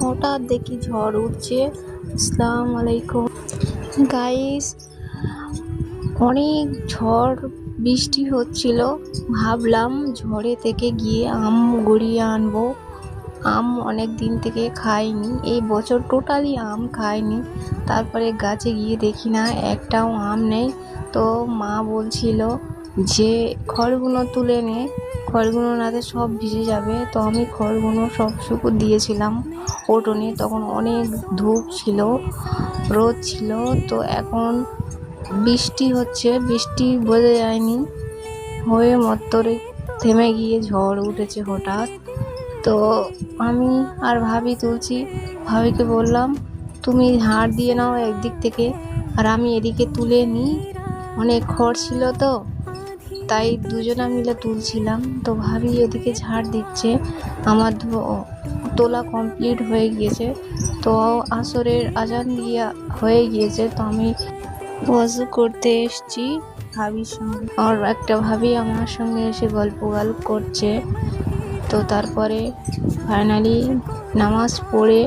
হঠাৎ দেখি ঝড় উঠছে। আসসালামু আলাইকুম গাইস, অনেক ঝড় বৃষ্টি হচ্ছিল। ভাবলাম ঝড়ে থেকে গিয়ে আম গড়িয়ে আনবো। আম অনেক দিন থেকে খাইনি, এই বছর টোটালি আম খাইনি। তারপরে গাছে গিয়ে দেখি না একটাও আম নেই। তো মা বলছিল যে খড়গুলো তুলে নে, খড়গুলো নাতে সব ভিজে যাবে। তো আমি খড়গুলো সব শুকো দিয়েছিলাম উঠোনে, তখন অনেক ধূপ ছিল, রোদ ছিল। তো এখন বৃষ্টি হচ্ছে, বৃষ্টি বোঝা যায়নি, হয়ে মত্তরে থেমে গিয়ে ঝড় উঠেছে হঠাৎ। তো আমি আর ভাবি তুলছি, ভাবিকে বললাম তুমি ঝাড় দিয়ে নাও একদিক থেকে, আর আমি এদিকে তুলে নিই। অনেক খড় ছিল তো, তাই দুজনা মিলে তুলছিলাম। তো ভাবি এদিকে ঝাড় দিচ্ছে, আমার তোলা কমপ্লিট হয়ে গিয়েছে। তো আসরের আজান দিয়ে হয়ে গিয়েছে। তো আমি ওয়াজু করতে এসছি ভাবির সঙ্গে, আর একটা ভাবি আমার সঙ্গে এসে গল্প করছে। তো তারপরে ফাইনালি নামাজ পড়ে